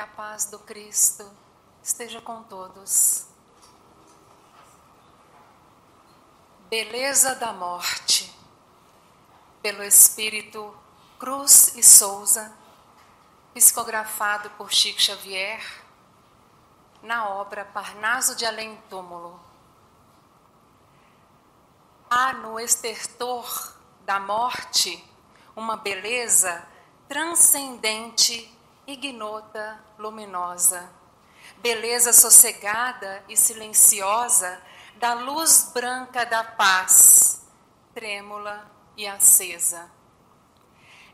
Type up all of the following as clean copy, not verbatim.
a paz do Cristo esteja com todos. Beleza da morte, pelo Espírito Cruz e Souza, psicografado por Chico Xavier, na obra Parnaso de Além Túmulo. Há no estertor da morte uma beleza transcendente, ignota, luminosa, beleza sossegada e silenciosa da luz branca da paz, trêmula e acesa.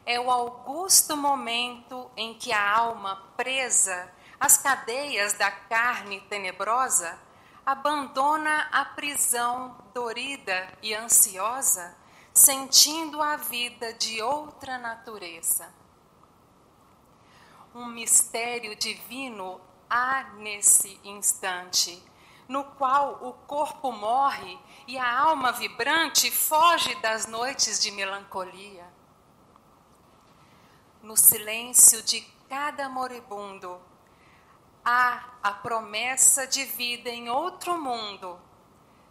É o augusto momento em que a alma presa às cadeias da carne tenebrosa abandona a prisão dorida e ansiosa, sentindo a vida de outra natureza. Um mistério divino há nesse instante, no qual o corpo morre e a alma vibrante foge das noites de melancolia. No silêncio de cada moribundo, há a promessa de vida em outro mundo,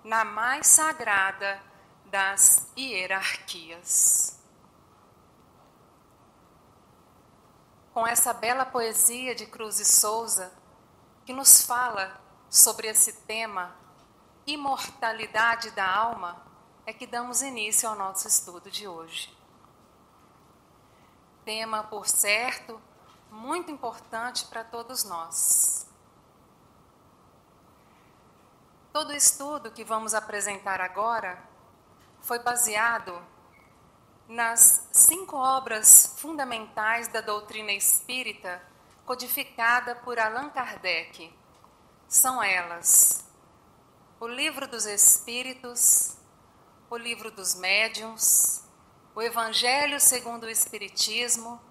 na mais sagrada das hierarquias. Com essa bela poesia de Cruz e Souza, que nos fala sobre esse tema, imortalidade da alma, é que damos início ao nosso estudo de hoje. Tema, por certo, muito importante para todos nós. Todo o estudo que vamos apresentar agora foi baseado nas 5 obras fundamentais da doutrina espírita codificada por Allan Kardec. São elas: o Livro dos Espíritos, o Livro dos Médiuns, o Evangelho segundo o Espiritismo,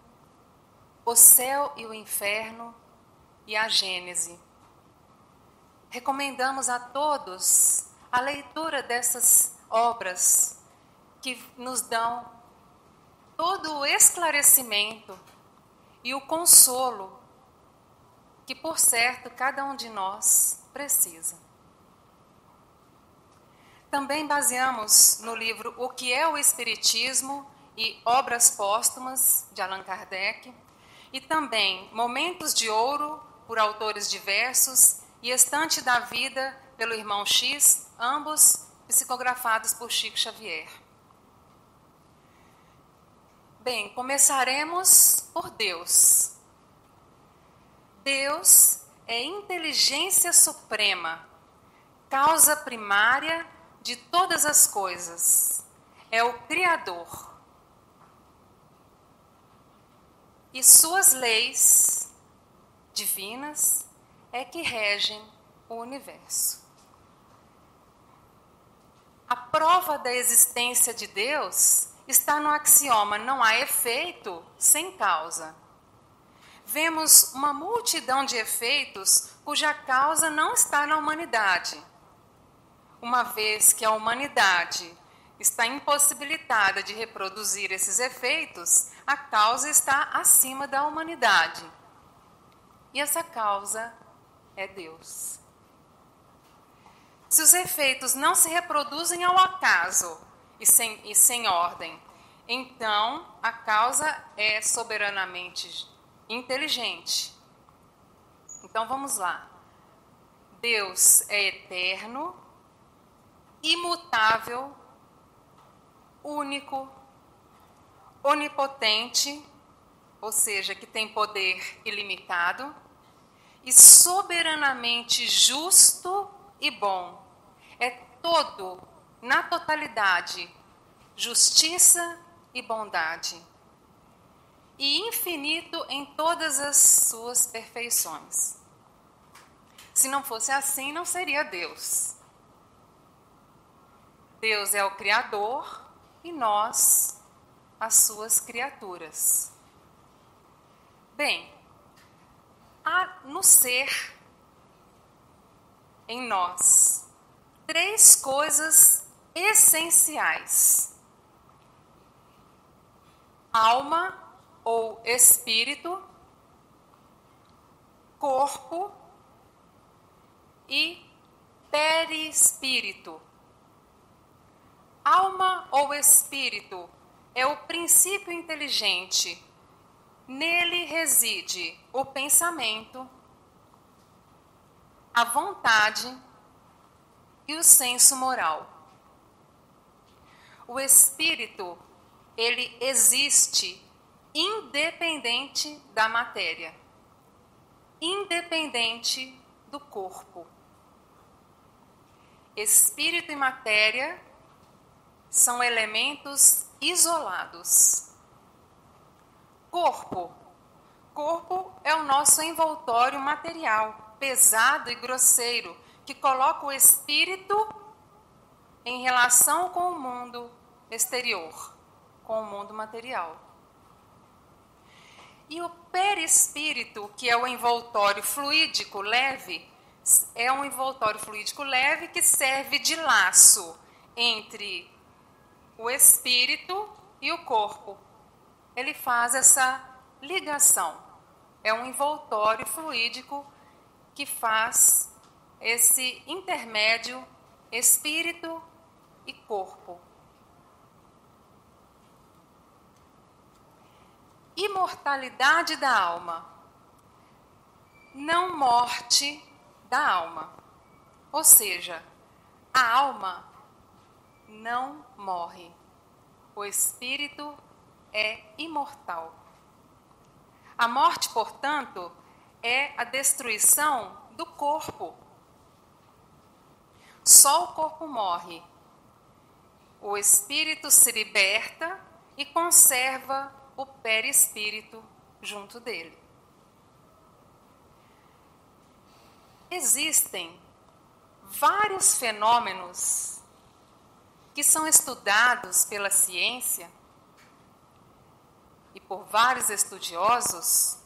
o Céu e o Inferno e a Gênese. Recomendamos a todos a leitura dessas obras que nos dão todo o esclarecimento e o consolo que, por certo, cada um de nós precisa. Também baseamos no livro O que é o Espiritismo e Obras Póstumas, de Allan Kardec, e também Momentos de Ouro, por autores diversos, e Estante da Vida, pelo Irmão X, ambos psicografados por Chico Xavier. Bem, começaremos por Deus. Deus é inteligência suprema, causa primária de todas as coisas. É o Criador. E suas leis divinas é que regem o universo. A prova da existência de Deus está no axioma: não há efeito sem causa. Vemos uma multidão de efeitos cuja causa não está na humanidade. Uma vez que a humanidade está impossibilitada de reproduzir esses efeitos, a causa está acima da humanidade. E essa causa é Deus. Se os efeitos não se reproduzem ao acaso e sem ordem, então a causa é soberanamente inteligente. Então vamos lá. Deus é eterno, imutável, único, onipotente, ou seja, que tem poder ilimitado, e soberanamente justo e bom. É todo, na totalidade, justiça e bondade. E infinito em todas as suas perfeições. Se não fosse assim, não seria Deus. Deus é o Criador e nós, as suas criaturas. Bem, há no ser, em nós, 3 coisas essenciais: alma ou espírito, corpo e perispírito. Alma ou espírito é o princípio inteligente. Nele reside o pensamento, a vontade e o senso moral. O espírito, ele existe independente da matéria, independente do corpo. Espírito e matéria são elementos isolados. Corpo. Corpo é o nosso envoltório material, pesado e grosseiro, que coloca o espírito em relação com o mundo exterior, com o mundo material. E o perispírito, que é o envoltório fluídico leve, é um envoltório fluídico leve que serve de laço entre o espírito e o corpo. Ele faz essa ligação. É um envoltório fluídico que faz esse intermédio espírito e corpo. Imortalidade da alma. Não morte da alma. Ou seja, a alma não morre. O espírito é imortal. A morte, portanto, é a destruição do corpo. Só o corpo morre. O espírito se liberta e conserva o perispírito junto dele. Existem vários fenômenos que são estudados pela ciência e por vários estudiosos,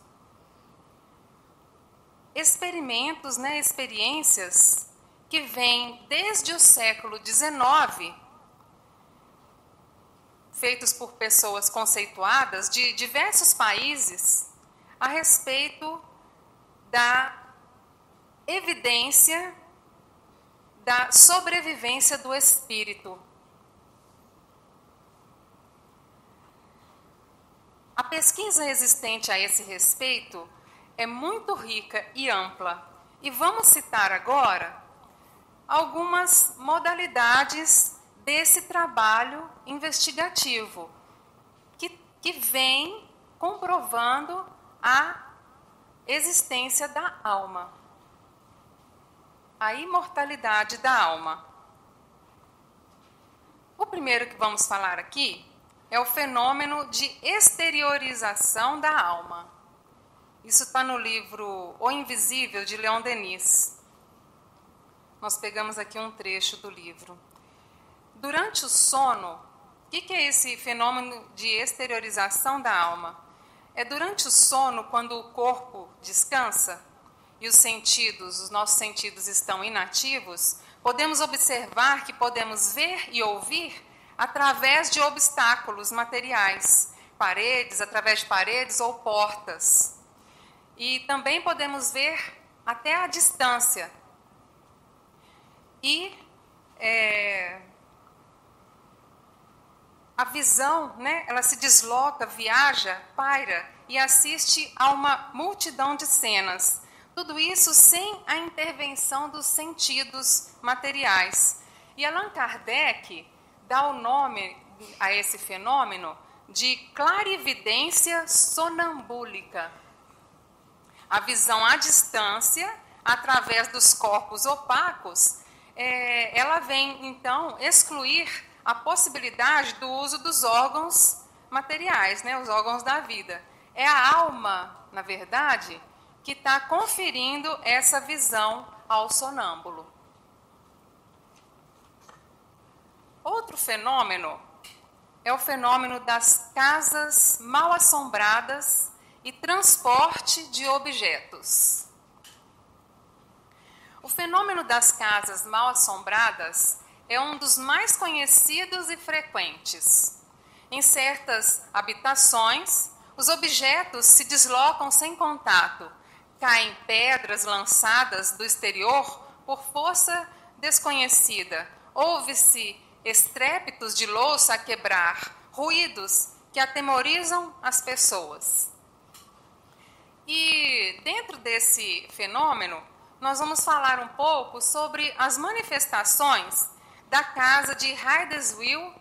experimentos, experiências que vêm desde o século XIX, feitos por pessoas conceituadas de diversos países, a respeito da evidência da sobrevivência do espírito. A pesquisa existente a esse respeito é muito rica e ampla, e vamos citar agora algumas modalidades desse trabalho investigativo, que vem comprovando a existência da alma, a imortalidade da alma. O primeiro que vamos falar aqui é o fenômeno de exteriorização da alma. Isso está no livro O Invisível, de Leon Denis. Nós pegamos aqui um trecho do livro. Durante o sono, o que é esse fenômeno de exteriorização da alma? É durante o sono, quando o corpo descansa e os nossos sentidos estão inativos, podemos observar que podemos ver e ouvir através de obstáculos materiais, através de paredes ou portas. E também podemos ver até a distância. E a visão, ela se desloca, viaja, paira e assiste a uma multidão de cenas. Tudo isso sem a intervenção dos sentidos materiais. E Allan Kardec dá o nome a esse fenômeno de clarividência sonambúlica. A visão à distância, através dos corpos opacos, ela vem, então, excluir a possibilidade do uso dos órgãos materiais, os órgãos da vida. É a alma, na verdade, que está conferindo essa visão ao sonâmbulo. Outro fenômeno é o fenômeno das casas mal assombradas e transporte de objetos. O fenômeno das casas mal assombradas é um dos mais conhecidos e frequentes. Em certas habitações, os objetos se deslocam sem contato, caem pedras lançadas do exterior por força desconhecida. Ouve-se estrépitos de louça a quebrar, ruídos que atemorizam as pessoas. E dentro desse fenômeno, nós vamos falar um pouco sobre as manifestações da casa de Hydesville,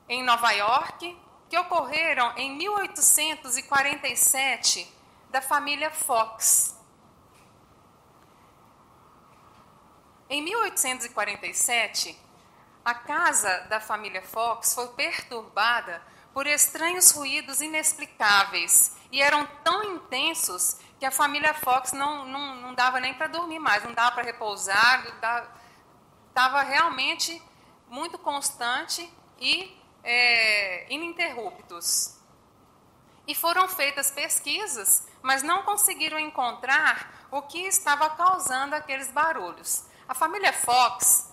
em Nova York, que ocorreram em 1847, da família Fox. Em 1847, a casa da família Fox foi perturbada por estranhos ruídos inexplicáveis e eram tão intensos que a família Fox não dava nem para dormir mais, não dava para repousar, estava realmente muito constante e ininterruptos. E foram feitas pesquisas, mas não conseguiram encontrar o que estava causando aqueles barulhos. A família Fox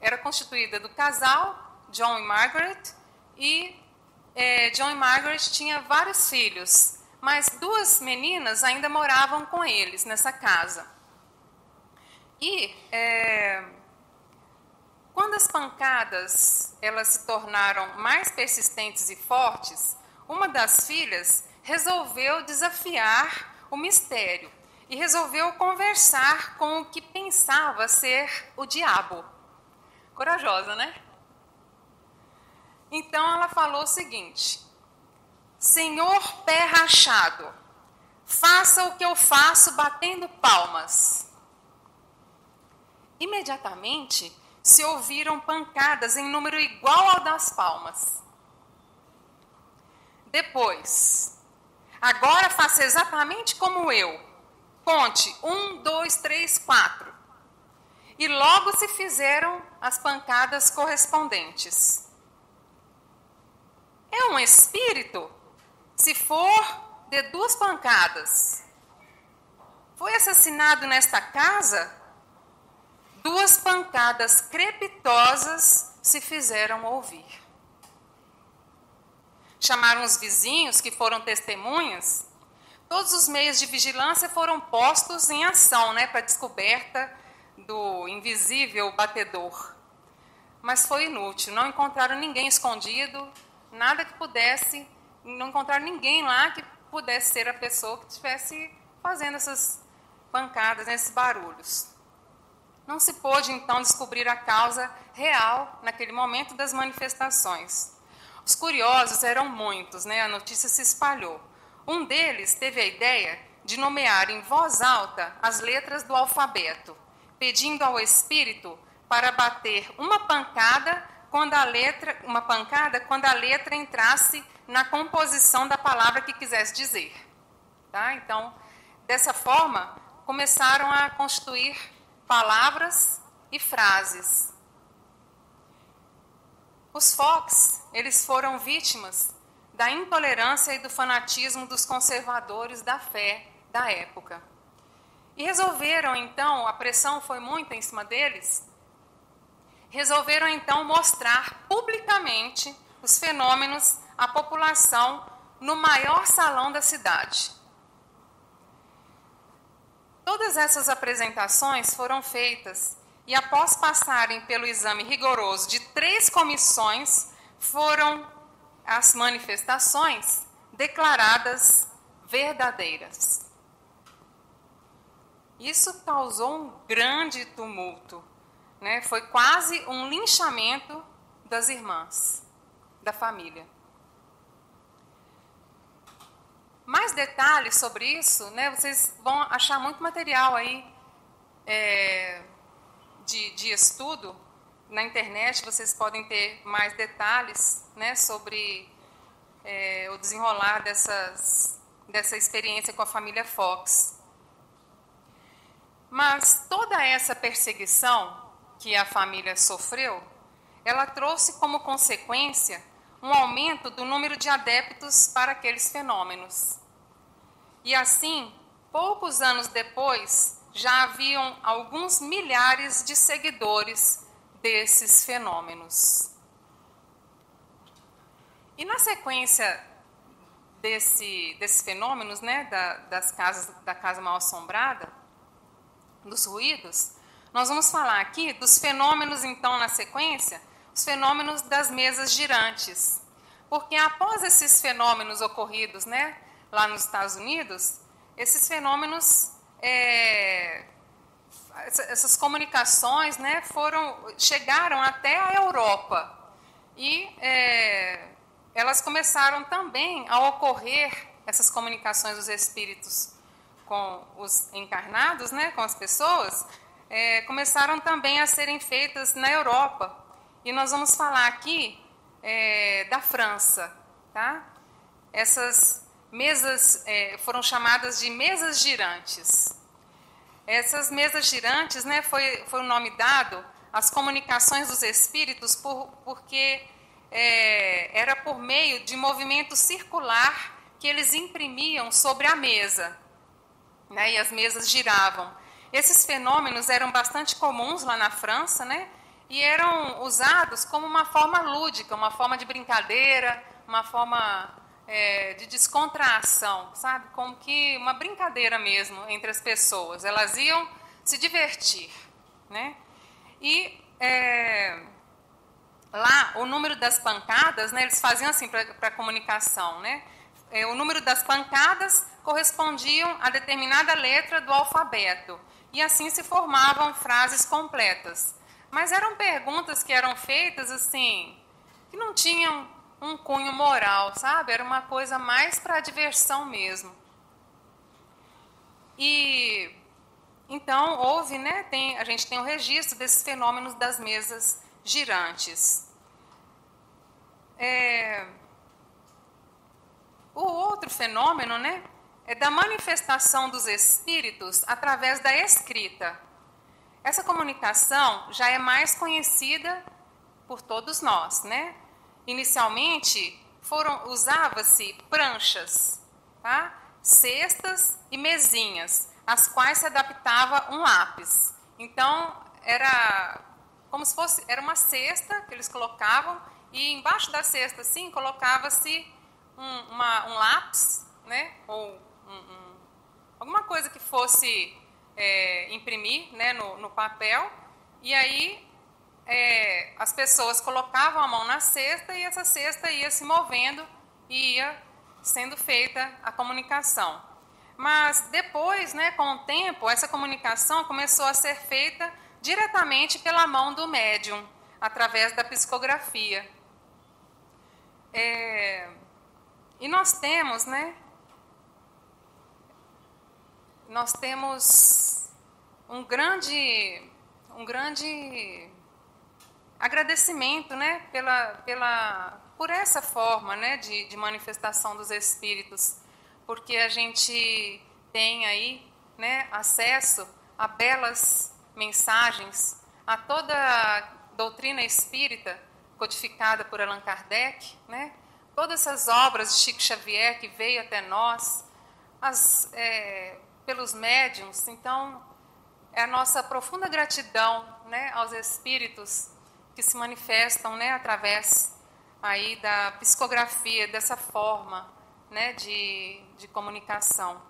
era constituída do casal, John e Margaret, e John e Margaret tinham vários filhos, mas 2 meninas ainda moravam com eles nessa casa. E quando as pancadas elas se tornaram mais persistentes e fortes, uma das filhas resolveu desafiar o mistério e resolveu conversar com o que pensava ser o diabo. Corajosa, né? Então ela falou o seguinte: Senhor pé rachado, faça o que eu faço batendo palmas. Imediatamente se ouviram pancadas em número igual ao das palmas. Depois, agora faça exatamente como eu. Conte 1, 2, 3, 4. E logo se fizeram as pancadas correspondentes. É um espírito? Se for, dê 2 pancadas. Foi assassinado nesta casa? 2 pancadas crepitosas se fizeram ouvir. Chamaram os vizinhos, que foram testemunhas. Todos os meios de vigilância foram postos em ação, para a descoberta do invisível batedor. Mas foi inútil, não encontraram ninguém escondido, nada que pudesse, não encontraram ninguém lá que pudesse ser a pessoa que estivesse fazendo essas pancadas, esses barulhos. Não se pôde, então, descobrir a causa real, naquele momento, das manifestações. Os curiosos eram muitos, a notícia se espalhou. Um deles teve a ideia de nomear em voz alta as letras do alfabeto, pedindo ao espírito para bater uma pancada quando a letra entrasse na composição da palavra que quisesse dizer. Tá? Então, dessa forma, começaram a constituir palavras e frases. Os Fox, eles foram vítimas da intolerância e do fanatismo dos conservadores da fé da época. E resolveram, então, a pressão foi muita em cima deles, resolveram, então, mostrar publicamente os fenômenos à população no maior salão da cidade. Todas essas apresentações foram feitas e, após passarem pelo exame rigoroso de 3 comissões, foram as manifestações declaradas verdadeiras. Isso causou um grande tumulto, Foi quase um linchamento das irmãs, da família. Mais detalhes sobre isso, vocês vão achar muito material aí de estudo na internet. Vocês podem ter mais detalhes, sobre o desenrolar dessa experiência com a família Fox. Mas toda essa perseguição que a família sofreu, ela trouxe como consequência um aumento do número de adeptos para aqueles fenômenos. E assim, poucos anos depois, já haviam alguns milhares de seguidores desses fenômenos. E na sequência desses fenômenos, né, da casa mal assombrada, dos ruídos, nós vamos falar aqui dos fenômenos, então, na sequência, os fenômenos das mesas girantes. Porque após esses fenômenos ocorridos, né, lá nos Estados Unidos, esses fenômenos, essas comunicações, né, chegaram até a Europa. E elas começaram também a ocorrer, essas comunicações dos espíritos com os encarnados, né, com as pessoas, começaram também a serem feitas na Europa. E nós vamos falar aqui da França. Tá? Essas mesas foram chamadas de mesas girantes. Essas mesas girantes, né, foi o nome dado às comunicações dos espíritos porque era por meio de movimento circular que eles imprimiam sobre a mesa, né, e as mesas giravam. Esses fenômenos eram bastante comuns lá na França, né, e eram usados como uma forma lúdica, uma forma de brincadeira, uma forma de descontração, sabe? Como que uma brincadeira mesmo entre as pessoas. Elas iam se divertir, né? E lá, o número das pancadas, né, eles faziam assim para a comunicação, né? O número das pancadas correspondiam a determinada letra do alfabeto. E assim se formavam frases completas. Mas eram perguntas que eram feitas assim, que não tinham um cunho moral, sabe? Era uma coisa mais para diversão mesmo. E então houve, né? A gente tem o registro desses fenômenos das mesas girantes. O outro fenômeno, né, é da manifestação dos espíritos através da escrita. Essa comunicação já é mais conhecida por todos nós, né? Inicialmente, usava-se pranchas, tá? Cestas e mesinhas, às quais se adaptava um lápis. Então, era como se fosse, era uma cesta que eles colocavam, e embaixo da cesta, assim, colocava-se um lápis, né? Ou alguma coisa que fosse imprimir, né, no papel, e aí as pessoas colocavam a mão na cesta e essa cesta ia se movendo e ia sendo feita a comunicação. Mas depois, né, com o tempo, essa comunicação começou a ser feita diretamente pela mão do médium, através da psicografia. E nós temos, né, um grande agradecimento, né, por essa forma, né, de manifestação dos espíritos, porque a gente tem aí, né, acesso a belas mensagens, a toda a doutrina espírita codificada por Allan Kardec, né, todas essas obras de Chico Xavier que veio até nós, pelos médiuns. Então, é a nossa profunda gratidão, né, aos espíritos que se manifestam, né, através aí da psicografia, dessa forma, né, de comunicação.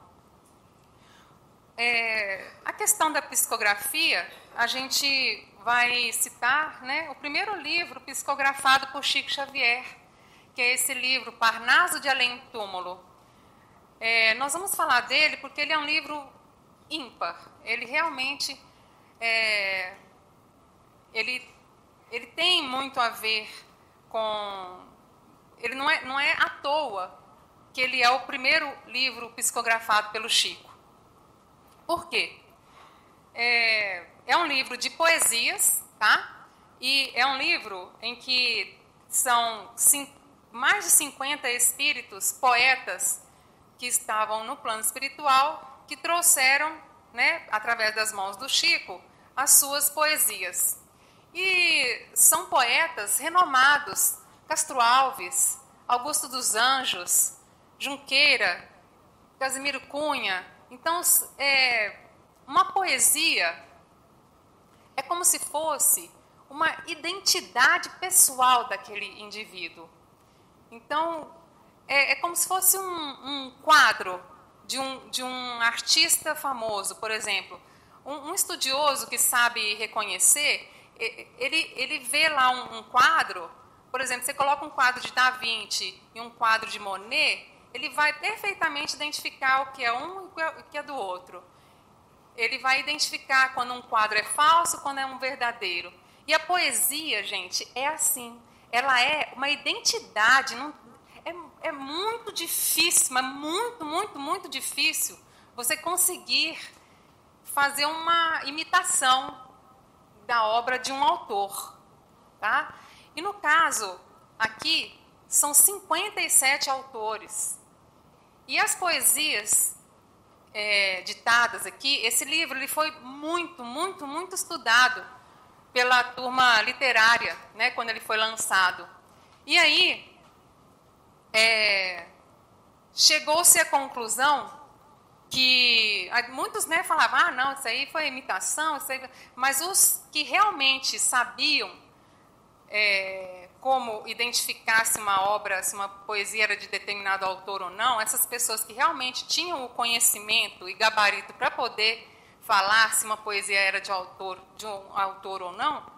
A questão da psicografia, a gente vai citar, né, o primeiro livro psicografado por Chico Xavier, que é esse livro, Parnaso de Além Túmulo. Nós vamos falar dele porque ele é um livro ímpar. Ele realmente ele tem muito a ver com... Ele não é à toa que ele é o primeiro livro psicografado pelo Chico. Por quê? É um livro de poesias, tá? E é um livro em que são mais de 50 espíritos, poetas, que estavam no plano espiritual, que trouxeram, né, através das mãos do Chico, as suas poesias. E são poetas renomados: Castro Alves, Augusto dos Anjos, Junqueira, Casimiro Cunha. Então, uma poesia é como se fosse uma identidade pessoal daquele indivíduo. Então, é como se fosse um quadro de um artista famoso, por exemplo. Um estudioso que sabe reconhecer, ele vê lá um quadro, por exemplo, você coloca um quadro de Da Vinci e um quadro de Monet, ele vai perfeitamente identificar o que é um e o que é do outro. Ele vai identificar quando um quadro é falso, quando é um verdadeiro. E a poesia, gente, é assim. Ela é uma identidade. É muito difícil, mas muito difícil você conseguir fazer uma imitação da obra de um autor. Tá? E no caso, aqui, são 57 autores. E as poesias ditadas aqui, esse livro ele foi muito estudado pela turma literária, né, quando ele foi lançado. E aí, chegou-se à conclusão que muitos, né, falavam, ah, não, isso aí foi imitação, isso aí... mas os que realmente sabiam como identificar se uma obra, se uma poesia era de determinado autor ou não, essas pessoas que realmente tinham o conhecimento e gabarito para poder falar se uma poesia era de um autor ou não,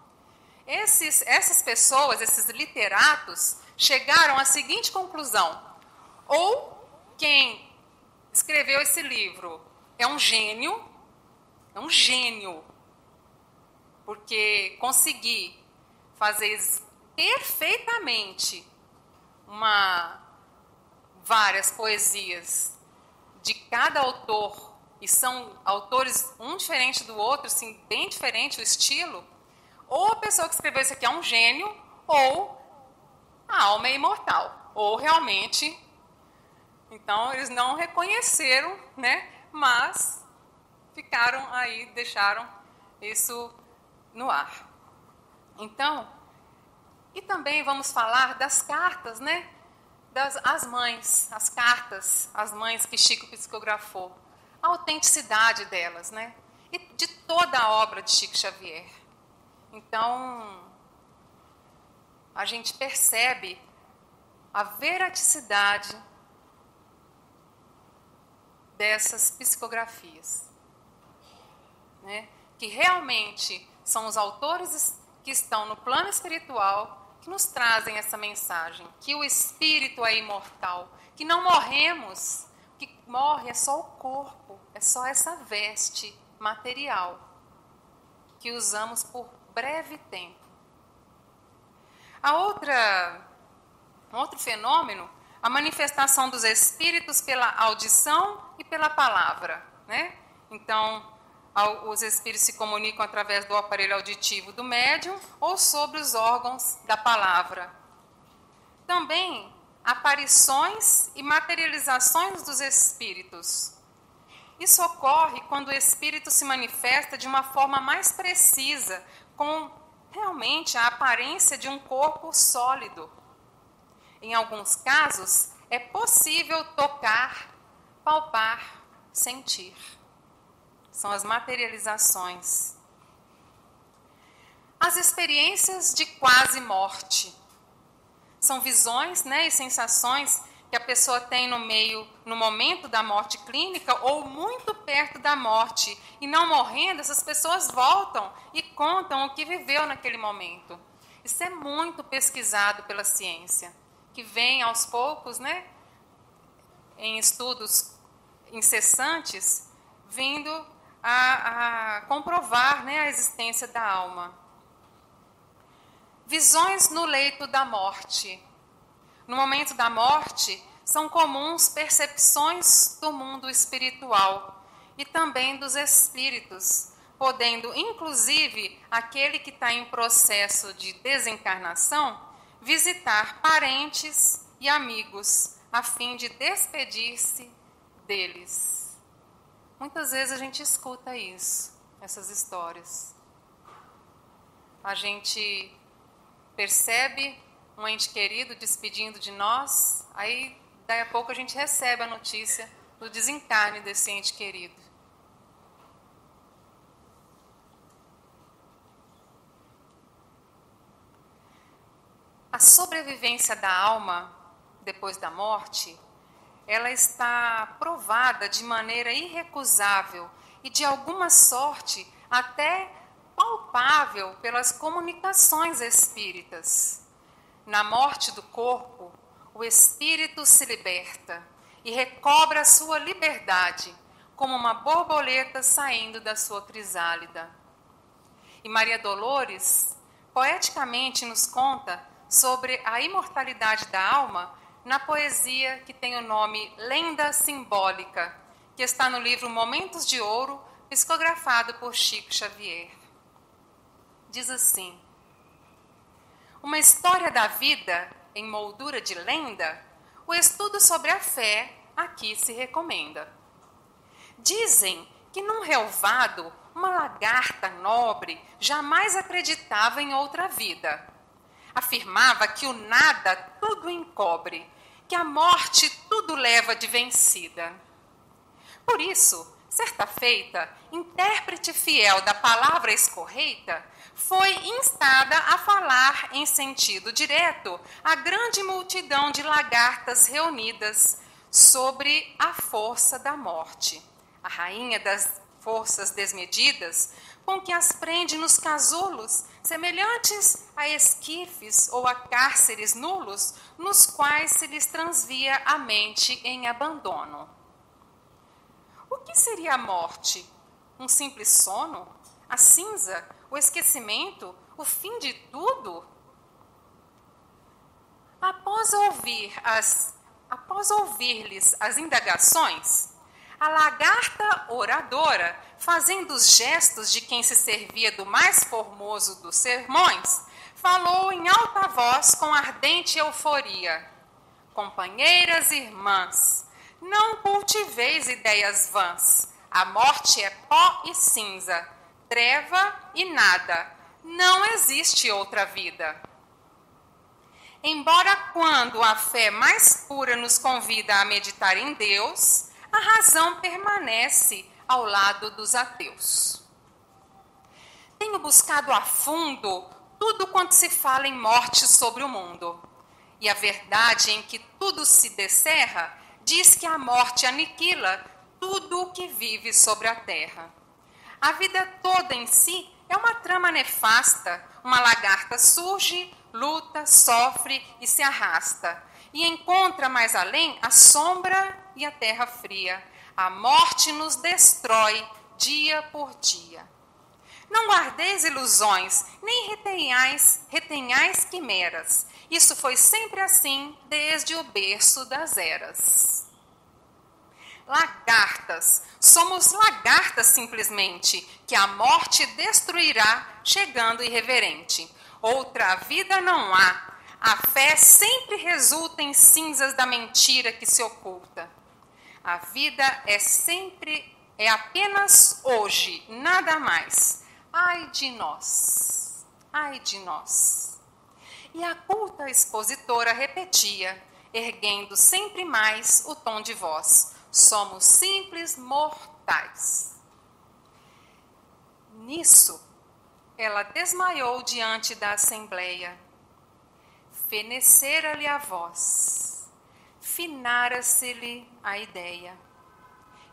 essas pessoas, esses literatos, chegaram à seguinte conclusão: ou quem escreveu esse livro é um gênio, porque conseguir fazer perfeitamente várias poesias de cada autor, e são autores um diferente do outro, assim, bem diferente o estilo, ou a pessoa que escreveu isso aqui é um gênio, ou a alma é imortal, ou realmente... Então, eles não reconheceram, né? Mas ficaram aí, deixaram isso no ar. Então, e também vamos falar das cartas, né? As mães, as cartas, as mães que Chico psicografou. A autenticidade delas, né? E de toda a obra de Chico Xavier. Então, a gente percebe a veraticidade dessas psicografias, né? Que realmente são os autores que estão no plano espiritual que nos trazem essa mensagem, que o espírito é imortal, que não morremos, que morre é só o corpo, é só essa veste material que usamos por breve tempo. Outro fenômeno, a manifestação dos espíritos pela audição e pela palavra, né? Então, os espíritos se comunicam através do aparelho auditivo do médium ou sobre os órgãos da palavra. Também, aparições e materializações dos espíritos. Isso ocorre quando o espírito se manifesta de uma forma mais precisa, com realmente a aparência de um corpo sólido. Em alguns casos, é possível tocar, palpar, sentir. São as materializações. As experiências de quase morte. São visões, né, e sensações que a pessoa tem no momento da morte clínica ou muito perto da morte. E não morrendo, essas pessoas voltam e contam o que viveu naquele momento. Isso é muito pesquisado pela ciência, que vem aos poucos, né, em estudos incessantes, vindo a comprovar, né, a existência da alma. Visões no leito da morte. No momento da morte, são comuns percepções do mundo espiritual e também dos espíritos, podendo, inclusive, aquele que está em processo de desencarnação, visitar parentes e amigos, a fim de despedir-se deles. Muitas vezes a gente escuta isso, essas histórias. A gente percebe um ente querido despedindo de nós, aí daí a pouco a gente recebe a notícia do desencarne desse ente querido. A sobrevivência da alma depois da morte, ela está provada de maneira irrecusável e de alguma sorte até palpável pelas comunicações espíritas. Na morte do corpo, o espírito se liberta e recobra a sua liberdade, como uma borboleta saindo da sua crisálida. E Maria Dolores, poeticamente, nos conta sobre a imortalidade da alma na poesia que tem o nome Lenda Simbólica, que está no livro Momentos de Ouro, psicografado por Chico Xavier. Diz assim: uma história da vida em moldura de lenda, o estudo sobre a fé aqui se recomenda. Dizem que num relvado, uma lagarta nobre jamais acreditava em outra vida. Afirmava que o nada tudo encobre, que a morte tudo leva de vencida. Por isso, certa feita, intérprete fiel da palavra escorreita, foi instada a falar em sentido direto a grande multidão de lagartas reunidas sobre a força da morte, a rainha das forças desmedidas, com que as prende nos casulos, semelhantes a esquifes ou a cárceres nulos, nos quais se lhes transvia a mente em abandono. O que seria a morte? Um simples sono? A cinza? O esquecimento? O fim de tudo? Após ouvir-lhes as indagações, a lagarta oradora, fazendo os gestos de quem se servia do mais formoso dos sermões, falou em alta voz com ardente euforia: companheiras e irmãs, não cultiveis ideias vãs. A morte é pó e cinza, treva e nada. Não existe outra vida. Embora quando a fé mais pura nos convida a meditar em Deus, a razão permanece ao lado dos ateus. Tenho buscado a fundo tudo quanto se fala em morte sobre o mundo. E a verdade em que tudo se descerra diz que a morte aniquila tudo o que vive sobre a terra. A vida toda em si é uma trama nefasta. Uma lagarta surge, luta, sofre e se arrasta. E encontra mais além a sombra e a terra fria. A morte nos destrói dia por dia. Não guardeis ilusões, nem retenhais quimeras. Isso foi sempre assim, desde o berço das eras. Lagartas, somos lagartas simplesmente, que a morte destruirá, chegando irreverente. Outra vida não há. A fé sempre resulta em cinzas da mentira que se oculta. A vida é apenas hoje, nada mais. Ai de nós, ai de nós. E a culta expositora repetia, erguendo sempre mais o tom de voz: somos simples mortais. Nisso, ela desmaiou diante da assembleia. Fenecera-lhe a voz, finara-se-lhe a ideia.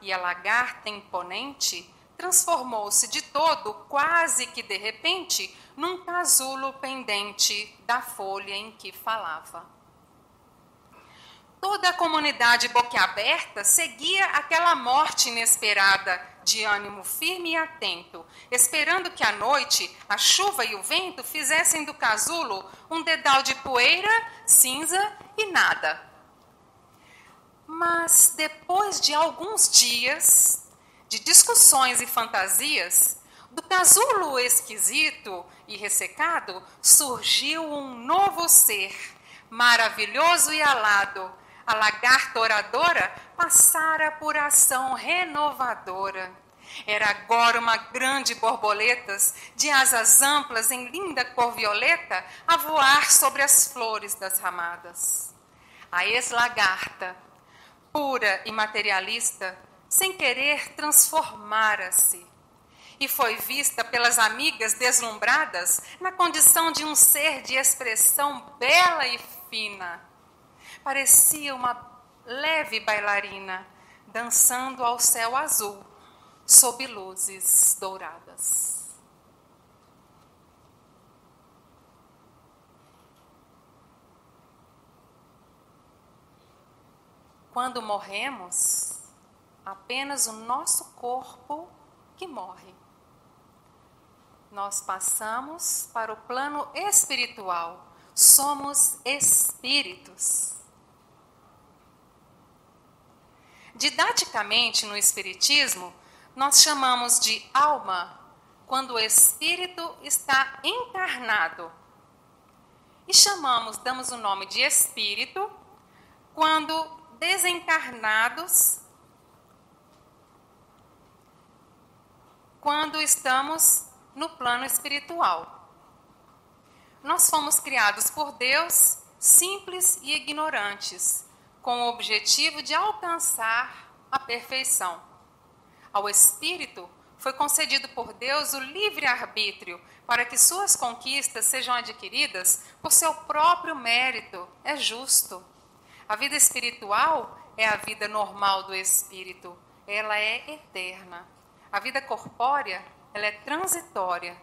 E a lagarta imponente transformou-se de todo, quase que de repente, num casulo pendente da folha em que falava. Toda a comunidade boquiaberta seguia aquela morte inesperada, de ânimo firme e atento, esperando que à noite a chuva e o vento fizessem do casulo um dedal de poeira, cinza e nada. Mas depois de alguns dias de discussões e fantasias, do casulo esquisito e ressecado surgiu um novo ser, maravilhoso e alado. A lagarta oradora passara por ação renovadora. Era agora uma grande borboleta, de asas amplas em linda cor violeta, a voar sobre as flores das ramadas. A ex-lagarta, pura e materialista, sem querer transformara-se. E foi vista pelas amigas deslumbradas na condição de um ser de expressão bela e fina. Parecia uma leve bailarina dançando ao céu azul, sob luzes douradas. Quando morremos, apenas o nosso corpo que morre. Nós passamos para o plano espiritual. Somos espíritos. Didaticamente, no Espiritismo, nós chamamos de alma quando o espírito está encarnado. E damos o nome de espírito quando desencarnados, quando estamos no plano espiritual. Nós fomos criados por Deus simples e ignorantes, com o objetivo de alcançar a perfeição. Ao espírito foi concedido por Deus o livre-arbítrio para que suas conquistas sejam adquiridas por seu próprio mérito. É justo. A vida espiritual é a vida normal do espírito. Ela é eterna. A vida corpórea, ela é transitória,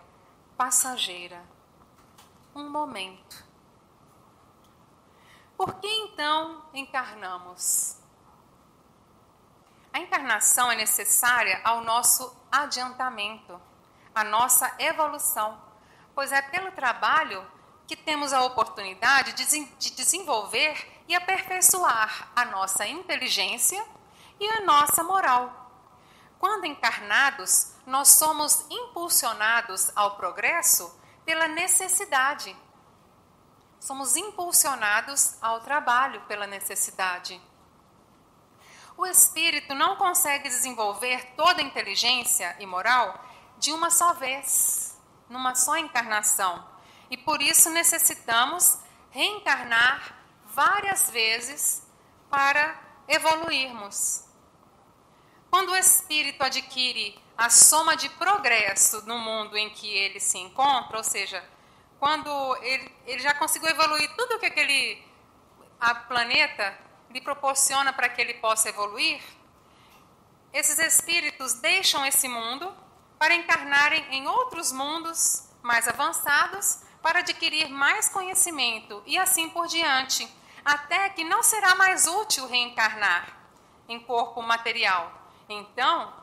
passageira. Um momento. Por que então encarnamos? A encarnação é necessária ao nosso adiantamento, à nossa evolução, pois é pelo trabalho que temos a oportunidade de desenvolver e aperfeiçoar a nossa inteligência e a nossa moral. Quando encarnados, nós somos impulsionados ao progresso pela necessidade. Somos impulsionados ao trabalho pela necessidade. O espírito não consegue desenvolver toda a inteligência e moral de uma só vez, numa só encarnação. E por isso necessitamos reencarnar várias vezes para evoluirmos. Quando o espírito adquire a soma de progresso no mundo em que ele se encontra, ou seja, quando ele já conseguiu evoluir tudo o que a planeta lhe proporciona para que ele possa evoluir, esses espíritos deixam esse mundo para encarnarem em outros mundos mais avançados, para adquirir mais conhecimento e assim por diante, até que não será mais útil reencarnar em corpo material. Então,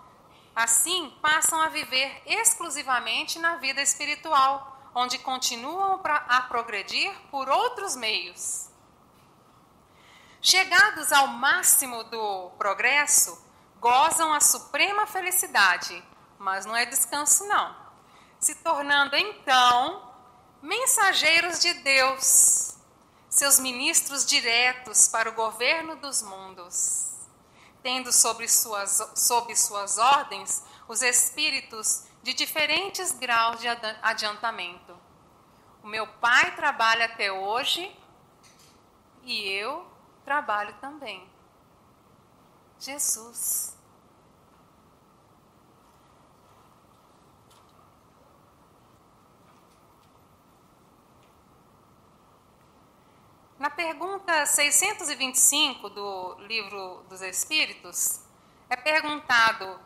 assim, passam a viver exclusivamente na vida espiritual, onde continuam a progredir por outros meios. Chegados ao máximo do progresso, gozam a suprema felicidade, mas não é descanso não, se tornando então mensageiros de Deus, seus ministros diretos para o governo dos mundos, tendo sob suas ordens os espíritos de diferentes graus de adiantamento. O meu pai trabalha até hoje e eu trabalho também. Jesus. Na pergunta 625 do Livro dos Espíritos, é perguntado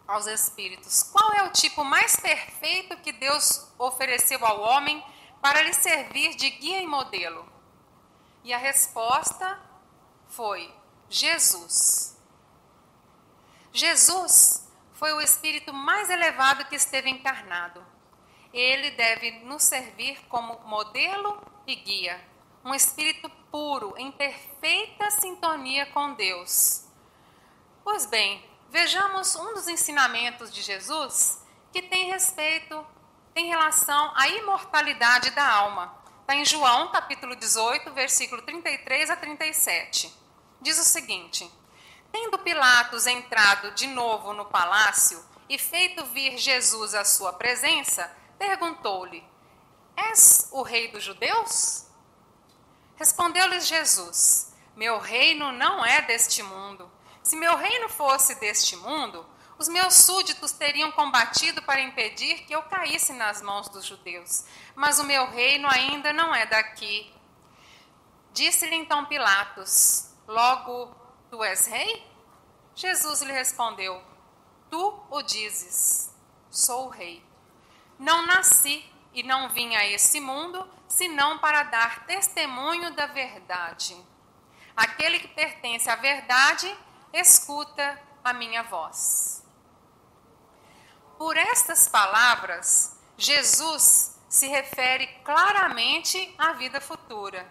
aos espíritos: qual é o tipo mais perfeito que Deus ofereceu ao homem para lhe servir de guia e modelo? E a resposta foi Jesus. Jesus foi o espírito mais elevado que esteve encarnado. Ele deve nos servir como modelo e guia. Um espírito puro, em perfeita sintonia com Deus. Pois bem, vejamos um dos ensinamentos de Jesus que tem relação à imortalidade da alma. Está em João, capítulo 18, versículo 33 a 37. Diz o seguinte: tendo Pilatos entrado de novo no palácio e feito vir Jesus à sua presença, perguntou-lhe: és o rei dos judeus? Respondeu-lhes Jesus: meu reino não é deste mundo. Se meu reino fosse deste mundo, os meus súditos teriam combatido para impedir que eu caísse nas mãos dos judeus. Mas o meu reino ainda não é daqui. Disse-lhe então Pilatos: logo tu és rei? Jesus lhe respondeu: tu o dizes, sou o rei. Não nasci e não vim a esse mundo, senão para dar testemunho da verdade. Aquele que pertence à verdade, escuta a minha voz. Por estas palavras, Jesus se refere claramente à vida futura.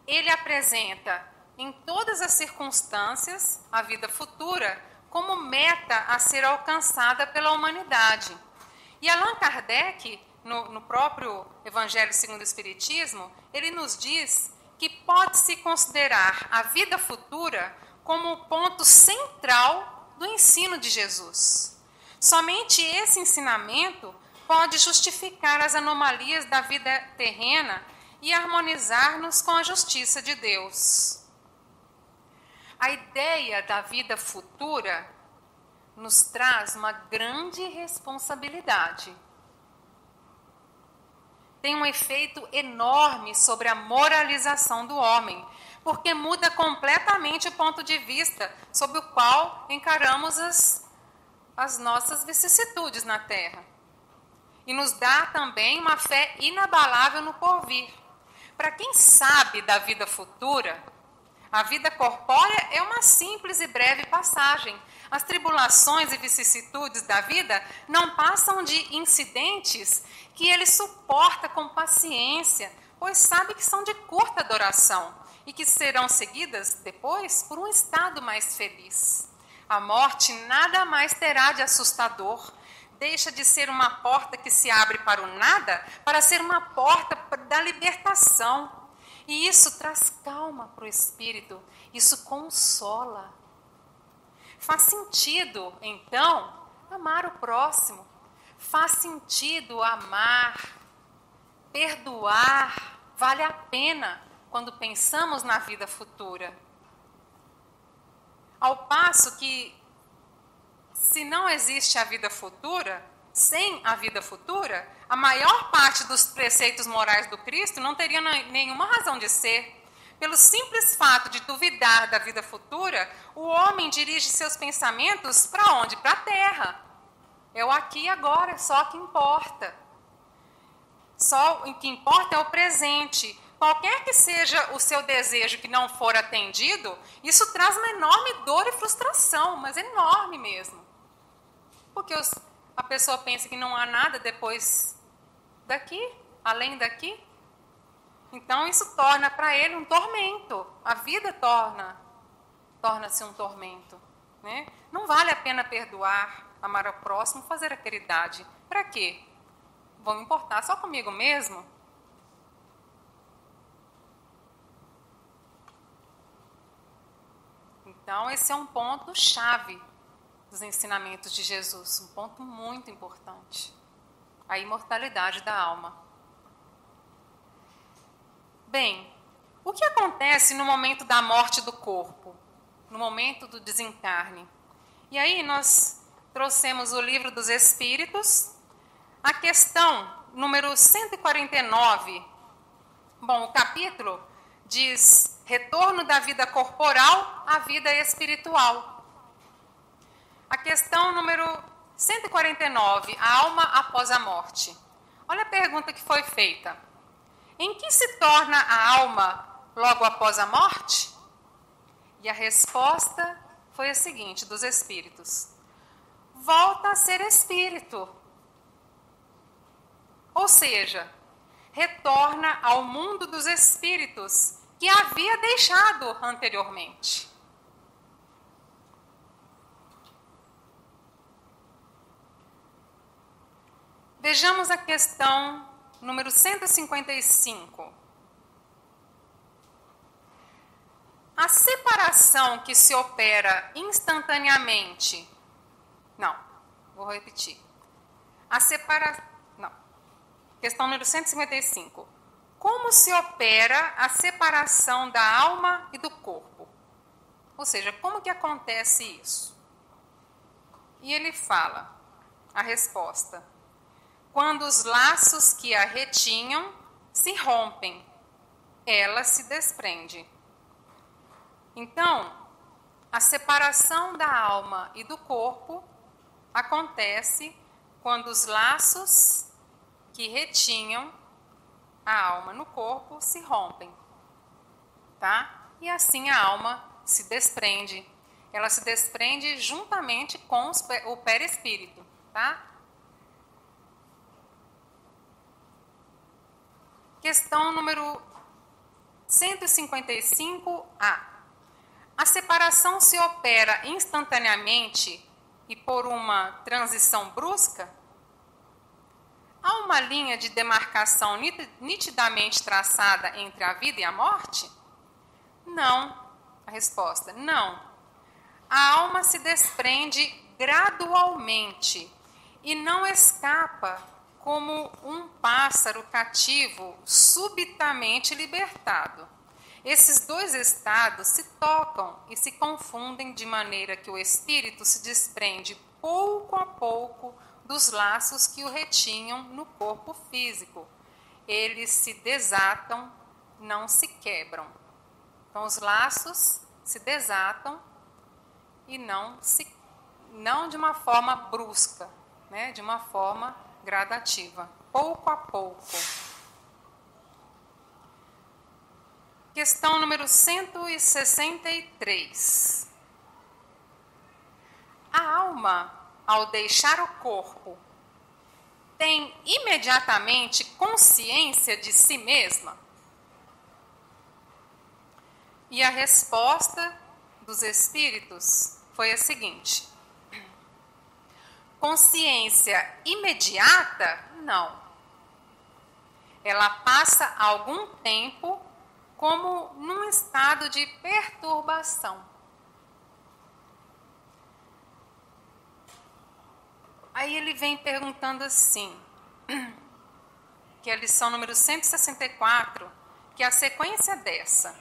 Ele apresenta, em todas as circunstâncias, a vida futura como meta a ser alcançada pela humanidade. E Allan Kardec, no próprio Evangelho segundo o Espiritismo, ele nos diz que pode-se considerar a vida futura como o ponto central do ensino de Jesus. Somente esse ensinamento pode justificar as anomalias da vida terrena e harmonizar-nos com a justiça de Deus. A ideia da vida futura nos traz uma grande responsabilidade. Tem um efeito enorme sobre a moralização do homem, porque muda completamente o ponto de vista sob o qual encaramos as nossas vicissitudes na Terra. E nos dá também uma fé inabalável no porvir. Para quem sabe da vida futura, a vida corpórea é uma simples e breve passagem. As tribulações e vicissitudes da vida não passam de incidentes que ele suporta com paciência, pois sabe que são de curta duração e que serão seguidas depois por um estado mais feliz. A morte nada mais terá de assustador. Deixa de ser uma porta que se abre para o nada, para ser uma porta da libertação. E isso traz calma para o espírito, isso consola. Faz sentido, então, amar o próximo. Faz sentido amar, perdoar, vale a pena quando pensamos na vida futura. Ao passo que, se não existe a vida futura, sem a vida futura, a maior parte dos preceitos morais do Cristo não teria nenhuma razão de ser. Pelo simples fato de duvidar da vida futura, o homem dirige seus pensamentos para onde? Para a terra. É o aqui e agora, só o que importa. Só o que importa é o presente. Qualquer que seja o seu desejo que não for atendido, isso traz uma enorme dor e frustração, mas enorme mesmo. Porque a pessoa pensa que não há nada depois daqui, além daqui. Então isso torna para ele um tormento. A vida torna-se um tormento, né? Não vale a pena perdoar, amar ao próximo, fazer a caridade. Para quê? Vou me importar só comigo mesmo? Então esse é um ponto chave dos ensinamentos de Jesus, um ponto muito importante. A imortalidade da alma. Bem, o que acontece no momento da morte do corpo? No momento do desencarne? E aí nós trouxemos o Livro dos Espíritos, a questão número 149. Bom, o capítulo diz retorno da vida corporal à vida espiritual. A questão número 149, a alma após a morte. Olha a pergunta que foi feita. Em que se torna a alma logo após a morte? E a resposta foi a seguinte, dos espíritos. Volta a ser espírito. Ou seja, retorna ao mundo dos espíritos que havia deixado anteriormente. Vejamos a questão número 155. A separação que se opera instantaneamente... Não, vou repetir. Questão número 155. Como se opera a separação da alma e do corpo? Ou seja, como que acontece isso? E ele fala, a resposta... Quando os laços que a retinham se rompem, ela se desprende. Então, a separação da alma e do corpo acontece quando os laços que retinham a alma no corpo se rompem, tá? E assim a alma se desprende. Ela se desprende juntamente com o perispírito, tá? Questão número 155A. A separação se opera instantaneamente e por uma transição brusca? Há uma linha de demarcação nitidamente traçada entre a vida e a morte? Não. A resposta, não. A alma se desprende gradualmente e não escapa como um pássaro cativo subitamente libertado. Esses dois estados se tocam e se confundem de maneira que o espírito se desprende pouco a pouco dos laços que o retinham no corpo físico. Eles se desatam, não se quebram. Então, os laços se desatam e não de uma forma brusca, né? De uma forma gradativa, pouco a pouco. Questão número 163. A alma, ao deixar o corpo, tem imediatamente consciência de si mesma? E a resposta dos espíritos foi a seguinte: consciência imediata? Não. Ela passa algum tempo como num estado de perturbação. Aí ele vem perguntando assim, que é a lição número 164, que é a sequência dessa.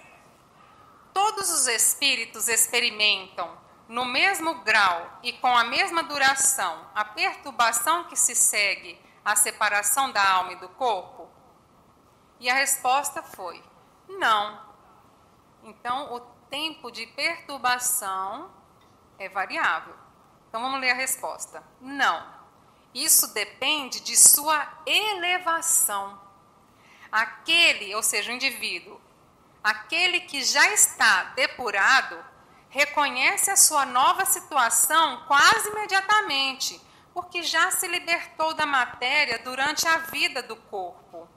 Todos os espíritos experimentam, no mesmo grau e com a mesma duração, a perturbação que se segue à separação da alma e do corpo? E a resposta foi: não. Então, o tempo de perturbação é variável. Então, vamos ler a resposta. Não. Isso depende de sua elevação. Aquele, ou seja, o indivíduo, aquele que já está depurado, reconhece a sua nova situação quase imediatamente, porque já se libertou da matéria durante a vida do corpo.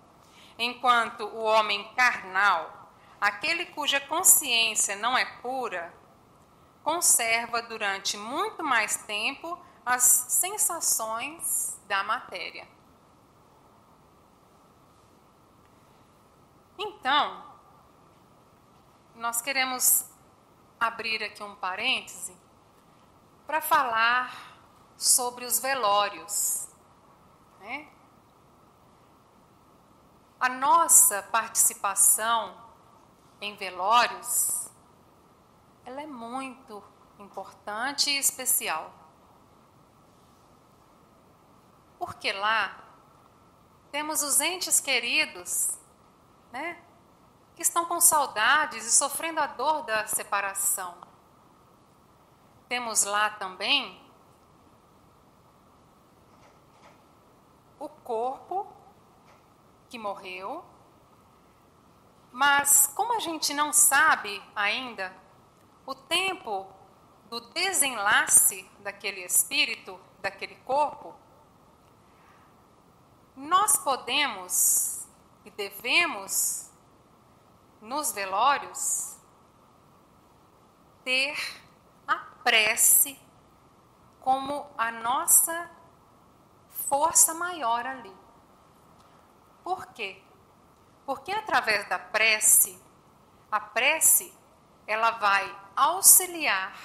Enquanto o homem carnal, aquele cuja consciência não é pura, conserva durante muito mais tempo as sensações da matéria. Então, nós queremos abrir aqui um parêntese para falar sobre os velórios, né? A nossa participação em velórios, ela é muito importante e especial. Porque lá temos os entes queridos, né, que estão com saudades e sofrendo a dor da separação. Temos lá também o corpo que morreu, mas como a gente não sabe ainda o tempo do desenlace daquele espírito, daquele corpo, nós podemos e devemos, nos velórios, ter a prece como a nossa força maior ali. Por quê? Porque através da prece, a prece, ela vai auxiliar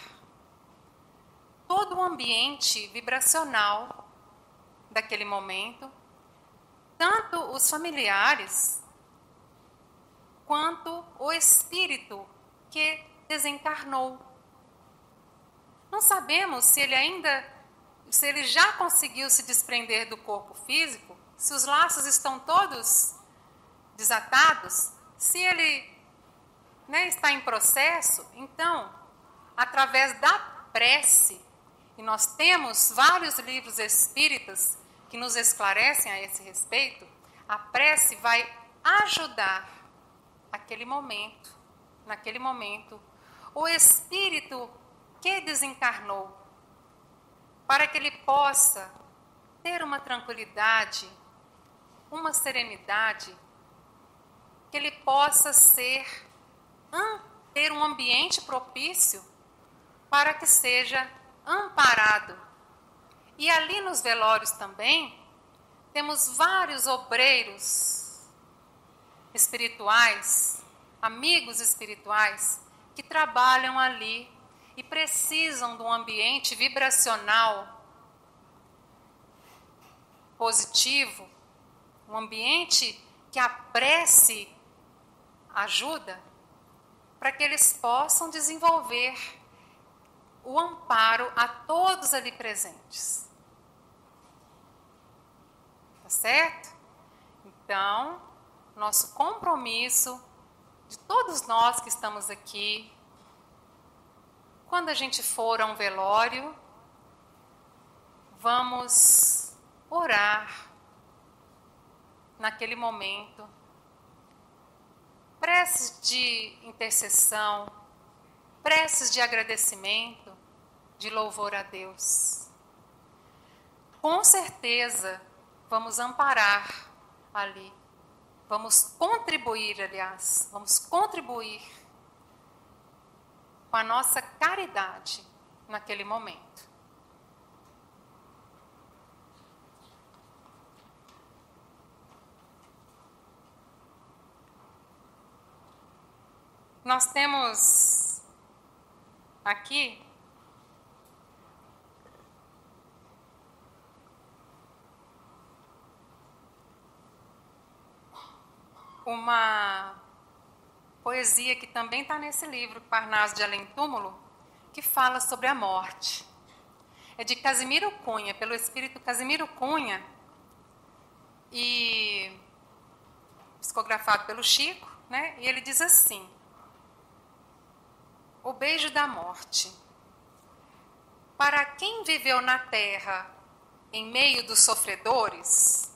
todo o ambiente vibracional daquele momento, tanto os familiares, quanto o espírito que desencarnou. Não sabemos se ele já conseguiu se desprender do corpo físico, se os laços estão todos desatados, Se ele, está em processo, então, através da prece, e nós temos vários livros espíritas que nos esclarecem a esse respeito, a prece vai ajudar naquele momento, o espírito que desencarnou, para que ele possa ter uma tranquilidade, uma serenidade, que ele possa ter um ambiente propício para que seja amparado. E ali nos velórios também, temos vários obreiros espirituais, amigos espirituais, que trabalham ali e precisam de um ambiente vibracional positivo, um ambiente que a prece ajuda, para que eles possam desenvolver o amparo a todos ali presentes. Tá certo? Então, nosso compromisso de todos nós que estamos aqui, quando a gente for a um velório, vamos orar naquele momento, preces de intercessão, preces de agradecimento, de louvor a Deus. Com certeza, vamos amparar ali. Vamos contribuir com a nossa caridade naquele momento. Nós temos aqui uma poesia que também está nesse livro, Parnaso de Além Túmulo, que fala sobre a morte. É de Casimiro Cunha, pelo espírito Casimiro Cunha, e psicografado pelo Chico, e ele diz assim: o beijo da morte. Para quem viveu na terra em meio dos sofredores,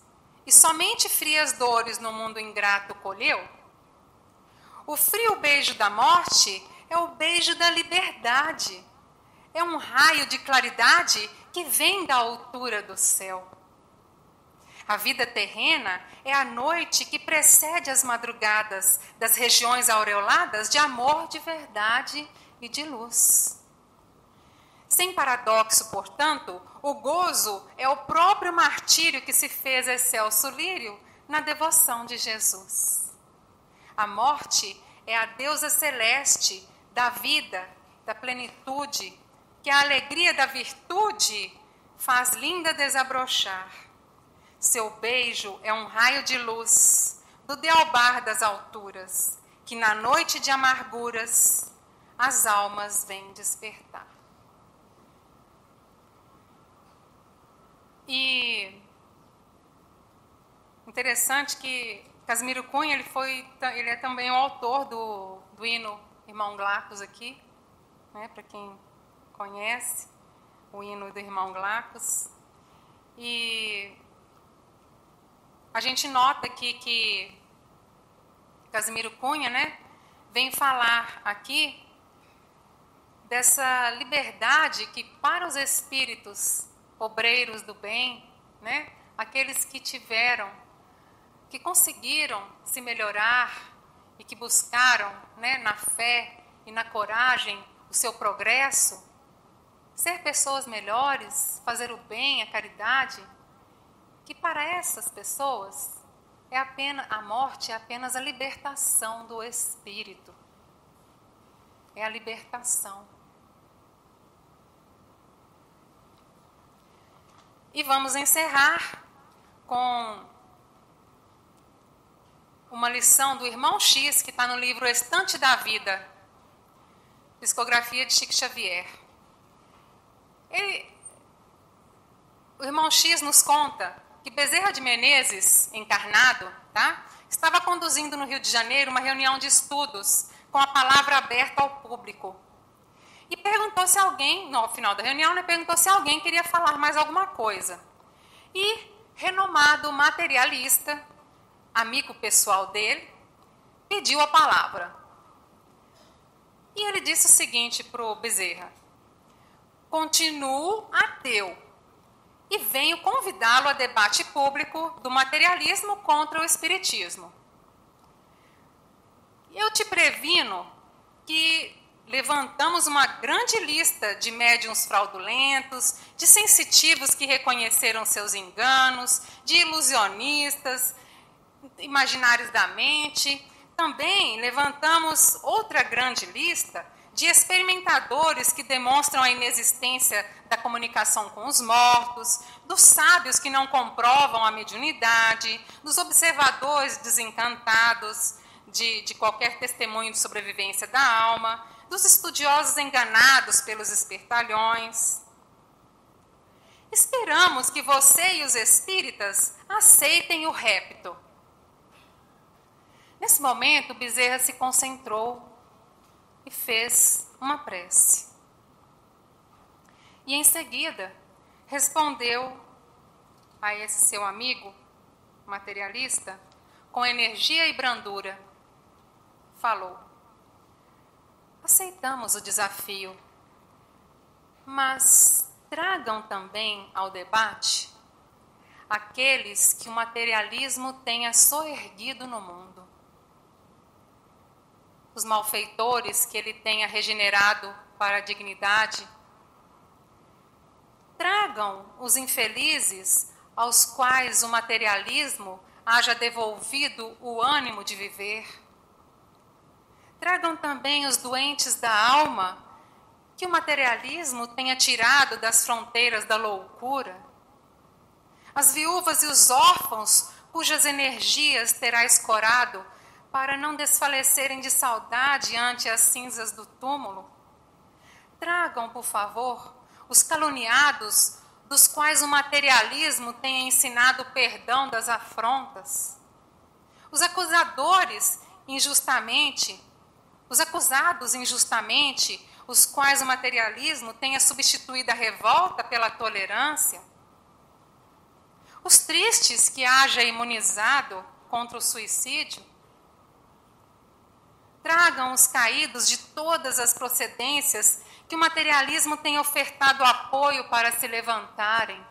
e somente frias dores no mundo ingrato colheu, o frio beijo da morte é o beijo da liberdade. É um raio de claridade que vem da altura do céu. A vida terrena é a noite que precede as madrugadas das regiões aureoladas de amor, de verdade e de luz. Sem paradoxo, portanto, o gozo é o próprio martírio que se fez excelso lírio na devoção de Jesus. A morte é a deusa celeste da vida, da plenitude, que a alegria da virtude faz linda desabrochar. Seu beijo é um raio de luz do dealbar das alturas, que na noite de amarguras as almas vêm despertar. E interessante que Casimiro Cunha, ele é também o autor do hino Irmão Glacos aqui, para quem conhece o hino do Irmão Glacos. E a gente nota aqui que Casimiro Cunha, vem falar aqui dessa liberdade que para os espíritos obreiros do bem, aqueles que conseguiram se melhorar e que buscaram, na fé e na coragem o seu progresso, ser pessoas melhores, fazer o bem, a caridade, que para essas pessoas a morte é apenas a libertação do espírito. É a libertação. E vamos encerrar com uma lição do Irmão X, que está no livro Estante da Vida, psicografia de Chico Xavier. O Irmão X nos conta que Bezerra de Menezes, encarnado, tá? Estava conduzindo no Rio de Janeiro uma reunião de estudos com a palavra aberta ao público. E perguntou se alguém, no final da reunião, né, perguntou se alguém queria falar mais alguma coisa. E renomado materialista, amigo pessoal dele, pediu a palavra. E ele disse o seguinte para o Bezerra: continuo ateu e venho convidá-lo a debate público do materialismo contra o espiritismo. Eu te previno que levantamos uma grande lista de médiuns fraudulentos, de sensitivos que reconheceram seus enganos, de ilusionistas, imaginários da mente. Também levantamos outra grande lista de experimentadores que demonstram a inexistência da comunicação com os mortos, dos sábios que não comprovam a mediunidade, dos observadores desencantados de qualquer testemunho de sobrevivência da alma, dos estudiosos enganados pelos espertalhões. Esperamos que você e os espíritas aceitem o repto. Nesse momento, Bezerra se concentrou e fez uma prece. E em seguida, respondeu a esse seu amigo materialista com energia e brandura. Falou: aceitamos o desafio, mas tragam também ao debate aqueles que o materialismo tenha soerguido no mundo, os malfeitores que ele tenha regenerado para a dignidade. Tragam os infelizes aos quais o materialismo haja devolvido o ânimo de viver. Tragam também os doentes da alma que o materialismo tenha tirado das fronteiras da loucura. As viúvas e os órfãos cujas energias terá escorado para não desfalecerem de saudade ante as cinzas do túmulo. Tragam, por favor, os caluniados dos quais o materialismo tenha ensinado o perdão das afrontas. Os acusados injustamente, os quais o materialismo tenha substituído a revolta pela tolerância. Os tristes que haja imunizado contra o suicídio. Tragam os caídos de todas as procedências que o materialismo tem ofertado apoio para se levantarem.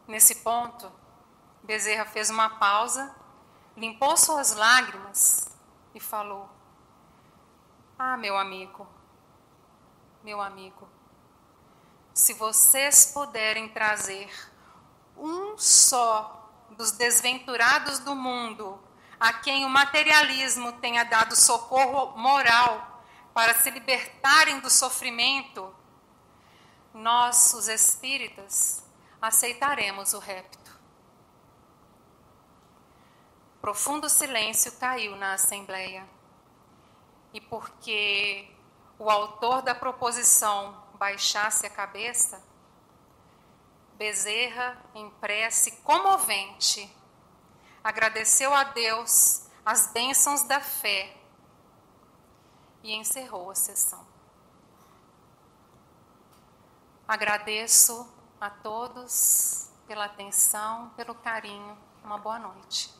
Nesse ponto, Bezerra fez uma pausa, limpou suas lágrimas e falou: ah, meu amigo, se vocês puderem trazer um só dos desventurados do mundo a quem o materialismo tenha dado socorro moral para se libertarem do sofrimento, nós, os espíritas, aceitaremos o repto. Profundo silêncio caiu na assembleia. E porque o autor da proposição baixasse a cabeça, Bezerra, em prece comovente, agradeceu a Deus as bênçãos da fé e encerrou a sessão. Agradeço a todos pela atenção, pelo carinho. Uma boa noite.